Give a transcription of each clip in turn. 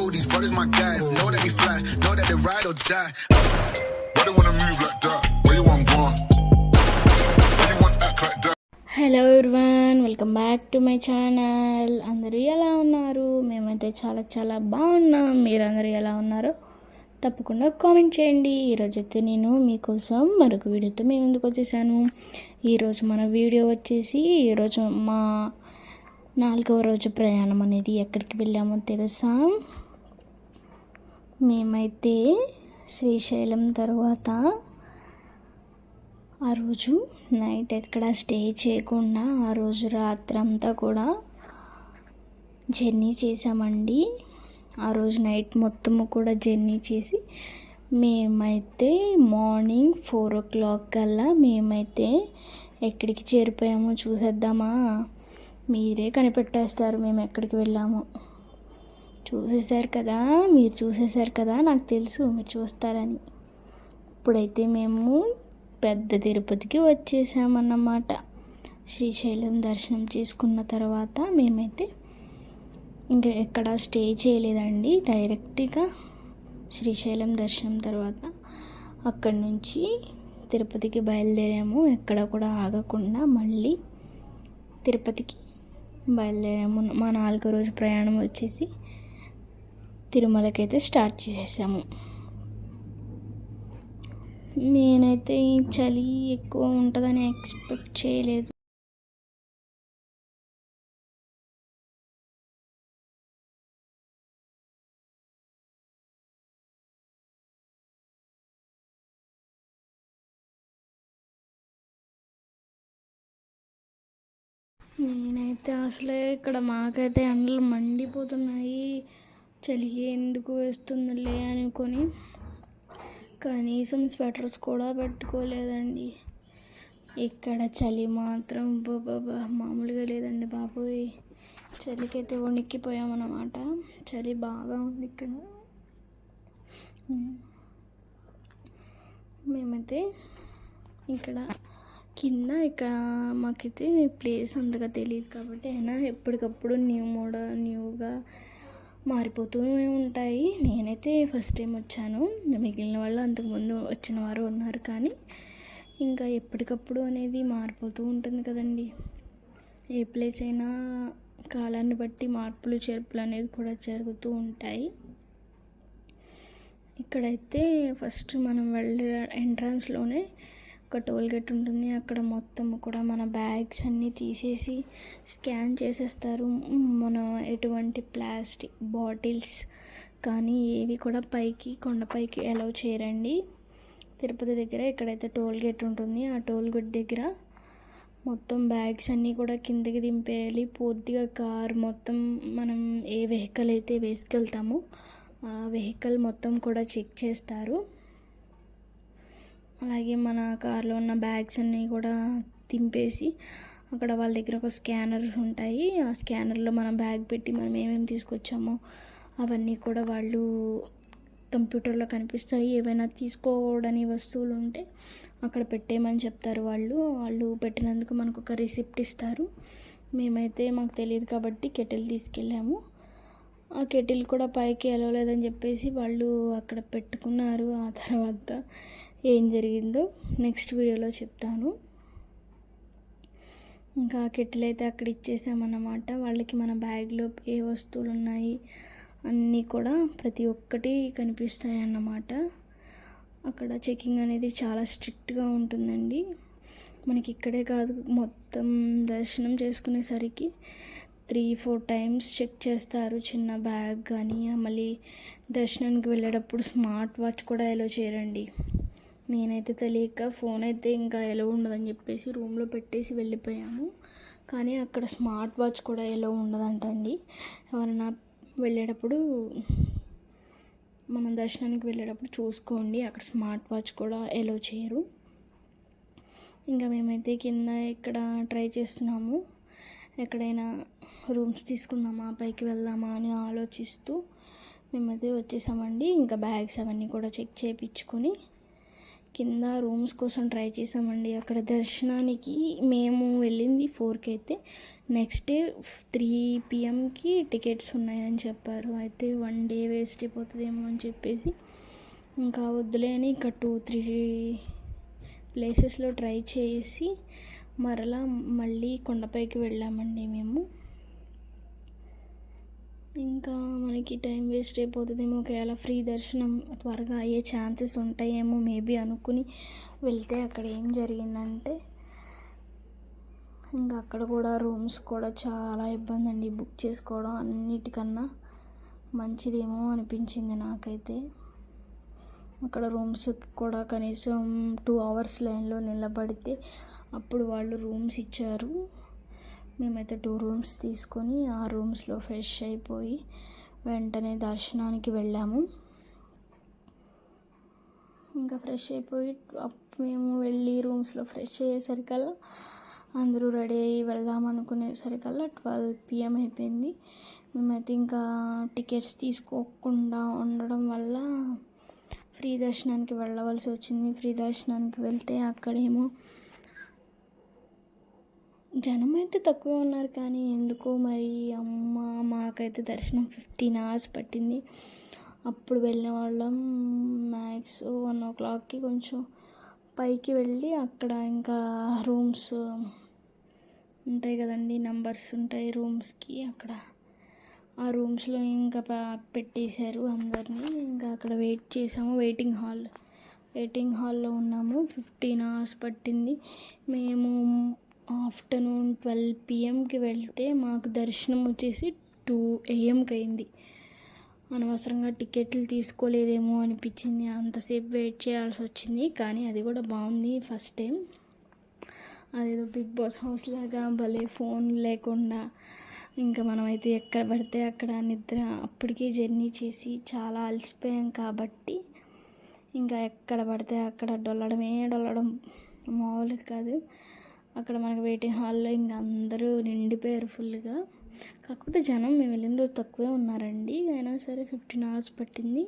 know these brothers my guys. Know that we fly, know that they ride or die. Why they wanna move like that? Where you want gone? Why you want act like that? Hello everyone, welcome back to my channel. అందరూ ఎలా ఉన్నారు? మేమైతే చాలా చాలా బాగున్నాం. మీరందరూ ఎలా ఉన్నారో తప్పకుండా కామెంట్ చేయండి. ఈరోజైతే నేను మీకోసం మరొక వీడియోతో మేము ముందుకు వచ్చేసాను. ఈరోజు మన వీడియో వచ్చేసి ఈరోజు మా 4వ రోజు ప్రయాణం అనేది ఎక్కడికి వెళ్ళామో తెలుసా? మేమైతే శ్రీశైలం తర్వాత ఆ రోజు నైట్ ఎక్కడ స్టే చేయకుండా ఆ రోజు రాత్రంతా కూడా జర్నీ చేసామండి. ఆ రోజు నైట్ మొత్తము కూడా జర్నీ చేసి మేమైతే మార్నింగ్ 4 o'clock కల్లా మేమైతే ఎక్కడికి చేరిపోయామో చూసేద్దామా? మీరే కనిపెట్టేస్తారు మేము ఎక్కడికి వెళ్ళాము. మీరు చూసేశారు కదా, నాకు తెలుసు మీరు చూస్తారని. ఇప్పుడైతే మేము పెద్ద తిరుపతికి వచ్చేసామన్నమాట. శ్రీశైలం దర్శనం చేసుకున్న తర్వాత మేమైతే ఇంకా ఎక్కడ స్టే చేయలేదండి. డైరెక్ట్గా శ్రీశైలం దర్శనం తర్వాత అక్కడి నుంచి తిరుపతికి బయలుదేరాము. ఎక్కడ కూడా ఆగకుండా మళ్ళీ తిరుపతికి బయలుదేరాము. మా 4వ రోజు ప్రయాణం వచ్చేసి తిరుమలకైతే స్టార్ట్ చేసేసాము. నేనైతే చలి ఎక్కువ ఉంటుందని ఎక్స్పెక్ట్ చేయలేదు. నేనైతే అసలే ఇక్కడ మాకైతే ఎండలు మండిపోతున్నాయి. చలి ఎందుకు వేస్తుందిలే అనుకొని కనీసం స్వెటర్స్ కూడా పెట్టుకోలేదండి. ఇక్కడ చలి మాత్రం మామూలుగా లేదండి బాబోయ్. చలికైతే వణిక్కిపోయామన్నమాట. చలి బాగా ఉంది ఇక్కడ. మేమైతే ఇక్కడ మాకైతే ప్లేస్ అంతగా తెలియదు కాబట్టి అయినా ఎప్పటికప్పుడు న్యూగా మారిపోతూ ఉంటాయి. నేనైతే ఫస్ట్ టైం వచ్చాను, మిగిలిన వాళ్ళు అంతకుముందు వచ్చిన వారు ఉన్నారు. కానీ ఇంకా ఎప్పటికప్పుడు అనేది మారిపోతూ ఉంటుంది కదండి. ఏ ప్లేస్ అయినా కాలాన్ని బట్టి మార్పులు చేర్పులు అనేది కూడా జరుగుతూ ఉంటాయి. ఇక్కడైతే ఫస్ట్ మనం వెళ్ళే ఎంట్రన్స్లోనే ఒక టోల్ గేట్ ఉంటుంది. అక్కడ మొత్తం కూడా మన బ్యాగ్స్ అన్నీ తీసేసి స్కాన్ చేసేస్తారు. మనం ఎటువంటి ప్లాస్టిక్ బాటిల్స్ కానీ ఏవి కూడా కొండపైకి అలౌ చేయరండి. తిరుపతి దగ్గర ఎక్కడైతే టోల్ గేట్ ఉంటుంది ఆ టోల్ గేట్ దగ్గర మొత్తం బ్యాగ్స్ అన్నీ కూడా కిందకి దింపేయాలి. పూర్తిగా కార్ మొత్తం మనం ఏ వెహికల్ అయితే వేసుకెళ్తామో ఆ వెహికల్ మొత్తం కూడా చెక్ చేస్తారు. అలాగే మన కార్లో ఉన్న బ్యాగ్స్ అన్నీ కూడా దింపేసి అక్కడ వాళ్ళ దగ్గర ఒక స్కానర్ ఉంటాయి. ఆ స్కానర్లో మనం బ్యాగ్ పెట్టి మనం ఏమేమి తీసుకొచ్చామో అవన్నీ కూడా వాళ్ళు కంప్యూటర్లో కనిపిస్తాయి. ఏవైనా తీసుకోవడానికి వస్తువులు ఉంటే అక్కడ పెట్టేయమని చెప్తారు. వాళ్ళు పెట్టినందుకు మనకు ఒక రిసిప్ట్ ఇస్తారు. మేమైతే మాకు తెలియదు కాబట్టి కెటిల్ తీసుకెళ్ళాము. ఆ కెటిల్ కూడా పైకి వెళ్ళలేదని చెప్పేసి వాళ్ళు అక్కడ పెట్టుకున్నారు. ఆ తర్వాత ఏం జరిగిందో నెక్స్ట్ వీడియోలో చెప్తాను. ఇంకా ఆ కెటిల్ అయితే అక్కడ ఇచ్చేసామన్నమాట. వాళ్ళకి మన బ్యాగ్లో ఏ వస్తువులు ఉన్నాయి అన్నీ కూడా ప్రతి ఒక్కటి కనిపిస్తాయి అన్నమాట. అక్కడ చెకింగ్ అనేది చాలా స్ట్రిక్ట్గా ఉంటుందండి. మనకి ఇక్కడే కాదు, మొత్తం దర్శనం చేసుకునేసరికి 3-4 times చెక్ చేస్తారు. చిన్న బ్యాగ్ కానీ మళ్ళీ దర్శనానికి వెళ్ళేటప్పుడు స్మార్ట్ వాచ్ కూడా ఎలో చేయరండి. నేనైతే తెలియక ఫోన్ అయితే ఇంకా ఎలో ఉండదని చెప్పేసి రూమ్లో పెట్టేసి వెళ్ళిపోయాము. కానీ అక్కడ స్మార్ట్ వాచ్ కూడా ఎలో ఉండదంటండి. ఎవరైనా వెళ్ళేటప్పుడు మనం దర్శనానికి వెళ్ళేటప్పుడు చూసుకోండి, అక్కడ స్మార్ట్ వాచ్ కూడా ఎలో చేయరు. ఇంకా మేమైతే కింద ఇక్కడ ట్రై చేస్తున్నాము, ఎక్కడైనా రూమ్స్ తీసుకుందామా పైకి వెళ్దామా అని ఆలోచిస్తూ మేమైతే వచ్చేసామండి. ఇంకా బ్యాగ్స్ అవన్నీ కూడా చెక్ చేయించుకొని కింద రూమ్స్ కోసం ట్రై చేసామండి. అక్కడ దర్శనానికి మేము వెళ్ళింది 4కి అయితే నెక్స్ట్ డే 3 PM టికెట్స్ ఉన్నాయని చెప్పారు. అయితే 1 డే వేస్ట్ అయిపోతుందేమో అని చెప్పేసి ఇంకా వద్దులే అని ఇంకా 2-3 ప్లేసెస్లో ట్రై చేసి మళ్ళీ కొండపైకి వెళ్ళామండి మేము. ఇంకా మనకి టైం వేస్ట్ అయిపోతుందేమో, ఒకవేళ ఫ్రీ దర్శనం త్వరగా అయ్యే ఛాన్సెస్ ఉంటాయేమో మేబీ అనుకుని వెళ్తే అక్కడ ఏం జరిగిందంటే ఇంకా అక్కడ కూడా రూమ్స్ కూడా చాలా ఇబ్బంది అండి. బుక్ చేసుకోవడం అన్నిటికన్నా మంచిదేమో అనిపించింది నాకైతే. అక్కడ రూమ్స్ కూడా కనీసం 2 hours లైన్లో నిలబడితే అప్పుడు వాళ్ళు రూమ్స్ ఇచ్చారు. మేమైతే 2 rooms తీసుకొని ఆ రూమ్స్లో ఫ్రెష్ అయిపోయి వెంటనే దర్శనానికి వెళ్ళాము. ఇంకా ఫ్రెష్ అయిపోయి మేము వెళ్ళి రూమ్స్లో ఫ్రెష్ అయ్యేసరికల్లా అందరూ రెడీ అయ్యి వెళ్దాం అనుకునేసరికల్లా 12 PM అయిపోయింది. మేమైతే ఇంకా టికెట్స్ తీసుకోకుండా ఉండడం వల్ల ఫ్రీ దర్శనానికి వెళ్ళవలసి వచ్చింది. ఫ్రీ దర్శనానికి వెళ్తే అక్కడేమో జనం అయితే తక్కువ ఉన్నారు, కానీ ఎందుకో మరి మాకైతే దర్శనం 15 hours పట్టింది. అప్పుడు వెళ్ళిన వాళ్ళం మ్యాక్స్ 1 o'clockకి కొంచెం పైకి వెళ్ళి అక్కడ ఇంకా రూమ్స్ ఉంటాయి కదండి, నెంబర్స్ ఉంటాయి రూమ్స్కి. అక్కడ ఆ రూమ్స్లో ఇంకా పెట్టేశారు అందరినీ. ఇంకా అక్కడ వెయిట్ చేసాము. వెయిటింగ్ హాల్లో ఉన్నాము. 15 hours పట్టింది. మేము ఆఫ్టర్నూన్ 12 PMకి వెళ్తే మాకు దర్శనం వచ్చేసి 2 AM అయింది. అనవసరంగా టికెట్లు తీసుకోలేదేమో అనిపించింది. అంతసేపు వెయిట్ చేయాల్సి వచ్చింది. కానీ అది కూడా బాగుంది. ఫస్ట్ టైం అదేదో బిగ్ బాస్ హౌస్ లాగా భలే ఫోన్ లేకుండా ఇంకా మనమైతే ఎక్కడ పడితే అక్కడ అప్పటికే జర్నీ చేసి చాలా అలసిపోయాం కాబట్టి ఇంకా ఎక్కడ పడితే అక్కడ డొల్లడం మామూలు కాదు. అక్కడ మనకి వెయిటింగ్ హాల్లో ఇంకా అందరూ నిండిపోయారు ఫుల్గా. కాకపోతే జనం మేము వెళ్ళిన రోజు తక్కువే ఉన్నారండి. అయినా సరే 15 hours పట్టింది.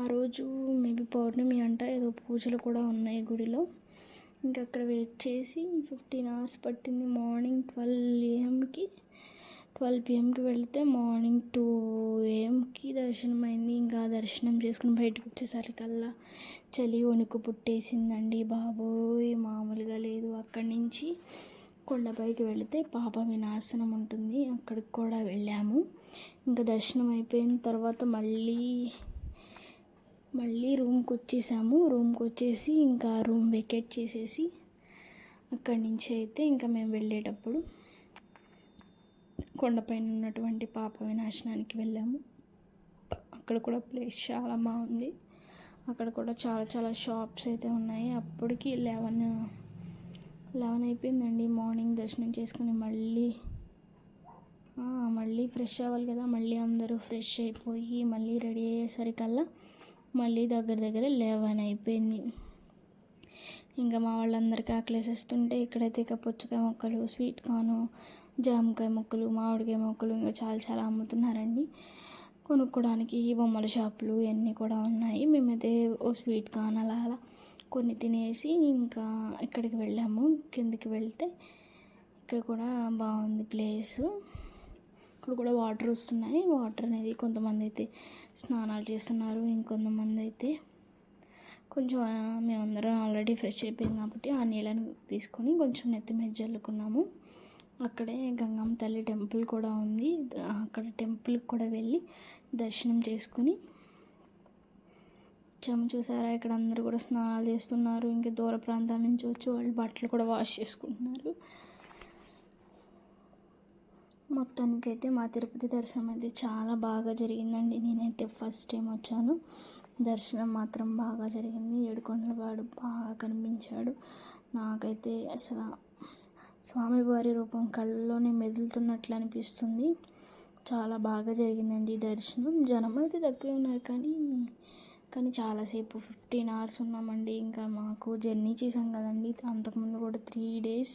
ఆ రోజు మేబీ పౌర్ణమి అంట, ఏదో పూజలు కూడా ఉన్నాయి గుడిలో. ఇంకా అక్కడ వెయిట్ చేసి 15 hours పట్టింది. మార్నింగ్ 12 PMకి వెళితే మార్నింగ్ 2 AM దర్శనం అయింది. ఇంకా దర్శనం చేసుకుని బయటకు వచ్చేసరికల్లా చలి వణుకు పుట్టేసిందండి బాబోయ్, మామూలుగా లేదు. అక్కడి నుంచి కొండపైకి వెళితే పాప వినాశనం ఉంటుంది, అక్కడికి కూడా వెళ్ళాము. ఇంకా దర్శనం అయిపోయిన తర్వాత మళ్ళీ రూమ్కి వచ్చేసి ఇంకా రూమ్ వెకేట్ చేసేసి అక్కడి నుంచి అయితే ఇంకా మేము వెళ్ళేటప్పుడు కొండపైన ఉన్నటువంటి పాప వినాశనానికి వెళ్ళాము. అక్కడ కూడా ప్లేస్ చాలా బాగుంది. అక్కడ కూడా చాలా చాలా షాప్స్ అయితే ఉన్నాయి. అప్పటికి 11 అయిపోయిందండి. మార్నింగ్ దర్శనం చేసుకుని మళ్ళీ ఫ్రెష్ అవ్వాలి కదా. మళ్ళీ అందరూ ఫ్రెష్ అయిపోయి మళ్ళీ రెడీ అయ్యేసరికల్లా మళ్ళీ దగ్గర 11 అయిపోయింది. ఇంకా మా వాళ్ళందరికీ ఆకలేసేస్తుంటే ఇక్కడైతే ఇక పుచ్చకాయ ముక్కలు, స్వీట్ కార్న్, జామకాయ ముక్కలు, మామిడికాయ ముక్కలు ఇంకా చాలా చాలా అమ్ముతున్నారండి. కొనుక్కోవడానికి బొమ్మల షాపులు ఇవన్నీ కూడా ఉన్నాయి. మేమైతే స్వీట్ కార్న్ అలా కొన్ని తినేసి ఇంకా ఇక్కడికి వెళ్ళాము. కిందికి వెళ్తే ఇక్కడ కూడా బాగుంది ప్లేసు. ఇక్కడ కూడా వాటర్ వస్తున్నాయి. వాటర్ అనేది కొంతమంది అయితే స్నానాలు చేస్తున్నారు, ఇంకొంతమంది అయితే కొంచెం మేమందరం ఆల్రెడీ ఫ్రెష్ అయిపోయింది కాబట్టి ఆ నీళ్ళని తీసుకొని కొంచెం నెత్తి మీద జల్లుకున్నాము. అక్కడే గంగమ్మ తల్లి టెంపుల్ కూడా ఉంది. అక్కడ టెంపుల్కి కూడా వెళ్ళి దర్శనం చేసుకుని వచ్చాము. చూసారా, ఇక్కడ అందరూ కూడా స్నానాలు చేస్తున్నారు. ఇంకా దూర ప్రాంతాల నుంచి వచ్చి వాళ్ళు బట్టలు కూడా వాష్ చేసుకుంటున్నారు. మొత్తానికైతే మా తిరుపతి దర్శనం అయితే చాలా బాగా జరిగిందండి. నేనైతే ఫస్ట్ టైం వచ్చాను. దర్శనం మాత్రం బాగా జరిగింది. ఏడుకొండలవాడు బాగా కనిపించాడు. నాకైతే అసలు స్వామివారి రూపం కళ్ళలోనే మెదులుతున్నట్లు అనిపిస్తుంది. చాలా బాగా జరిగిందండి దర్శనం. జనం అయితే తక్కువ ఉన్నారు, కానీ చాలాసేపు 15 hours ఉన్నామండి. ఇంకా మాకు జర్నీ చేసాం కదండి, అంతకుముందు కూడా 3 days.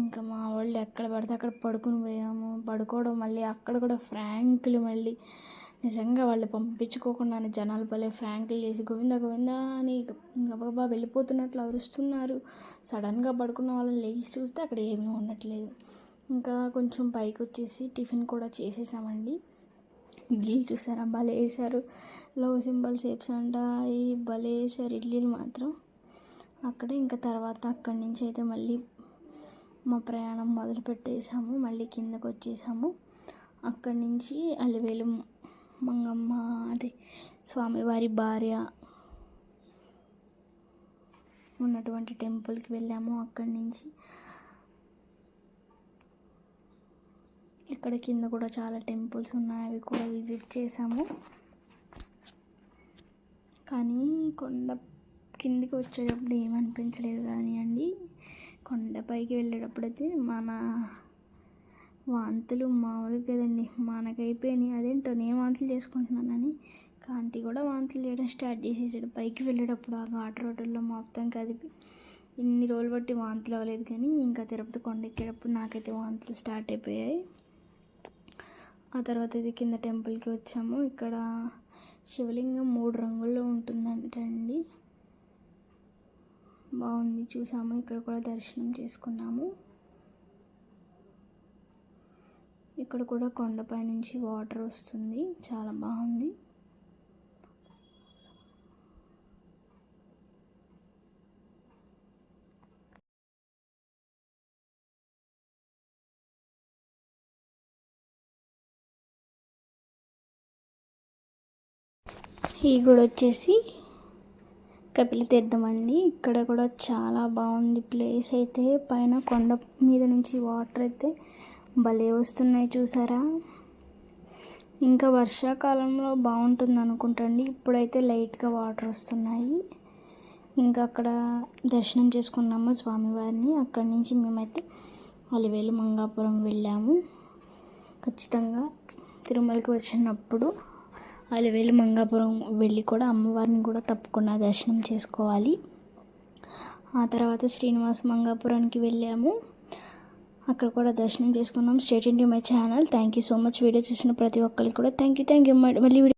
ఇంకా మా వాళ్ళు ఎక్కడ పడితే అక్కడ పడుకోవడం, మళ్ళీ అక్కడ కూడా ఫ్రాంకులు, మళ్ళీ నిజంగా వాళ్ళు పంపించుకోకుండానే జనాలు భలే ఫ్రాంకులు చేసి గోవిందా గోవిందా అని గబగబా వెళ్ళిపోతున్నట్లు అరుస్తున్నారు. సడన్గా పడుకున్న వాళ్ళని లేచి చూస్తే అక్కడ ఏమీ ఉండట్లేదు. ఇంకా కొంచెం పైకి వచ్చేసి టిఫిన్ కూడా చేసేసామండి. ఇడ్లీలు చూసారా భలే వేసారు. లో సింబల్ షేప్స్ అంట ఈ భలే వేసారు ఇడ్లీలు మాత్రం. అక్కడ ఇంకా తర్వాత అక్కడి నుంచి అయితే మళ్ళీ మా ప్రయాణం మొదలు పెట్టేసాము. మళ్ళీ కిందకు వచ్చేసాము. అక్కడి నుంచి అలివేలు మంగమ్మ అదే స్వామివారి భార్య ఉన్నటువంటి టెంపుల్కి వెళ్ళాము. అక్కడి నుంచి ఇక్కడ కింద కూడా చాలా టెంపుల్స్ ఉన్నాయి, అవి కూడా విజిట్ చేసాము. కానీ కొండ కిందికి వచ్చేటప్పుడు ఏమనిపించలేదు కానీ అండి, కొండపైకి వెళ్ళేటప్పుడైతే మన వాంతులు మామూలు కదండి, మనకైపోయినాయి. అదేంటో నేను వాంతులు చేసుకుంటున్నానని కాంతి కూడా వాంతులు చేయడం స్టార్ట్ చేసేసాడు. పైకి వెళ్ళేటప్పుడు ఆ ఘాట్ రోడ్డుల్లో మొత్తం కదిపి ఇన్ని రోజులు బట్టి వాంతులు అవ్వలేదు, కానీ ఇంకా తిరుపతి కొండ ఎక్కేటప్పుడు నాకైతే వాంతులు స్టార్ట్ అయిపోయాయి. ఆ తర్వాత ఇది కింద టెంపుల్కి వచ్చాము. ఇక్కడ శివలింగం 3 రంగుల్లో ఉంటుందంటండి, బాగుంది చూసాము. ఇక్కడ కూడా దర్శనం చేసుకున్నాము. ఇక్కడ కూడా కొండపై నుంచి వాటర్ వస్తుంది, చాలా బాగుంది. ఈ గుడి వచ్చేసి కపిలతీర్థం అండి. ఇక్కడ కూడా చాలా బాగుంది ప్లేస్ అయితే. పైన కొండ మీద నుంచి వాటర్ అయితే భలే వస్తున్నాయి చూసారా. ఇంకా వర్షాకాలంలో బాగుంటుంది అనుకుంటండి, ఇప్పుడైతే లైట్గా వాటర్ వస్తున్నాయి. ఇంకా అక్కడ దర్శనం చేసుకున్నాము స్వామివారిని. అక్కడి నుంచి మేమైతే అలివేలు మంగాపురం వెళ్ళాము. ఖచ్చితంగా తిరుమలకి వచ్చినప్పుడు అలివేలు మంగాపురం వెళ్ళి కూడా అమ్మవారిని కూడా తప్పకుండా దర్శనం చేసుకోవాలి. ఆ తర్వాత శ్రీనివాస మంగాపురానికి వెళ్ళాము. అక్కడ కూడా దర్శనం చేసుకున్నాం. Stay tuned to my channel. Thank you so much. Video చూసిన ప్రతి ఒక్కరికి కూడా థ్యాంక్ యూ. మళ్ళీ వీడియో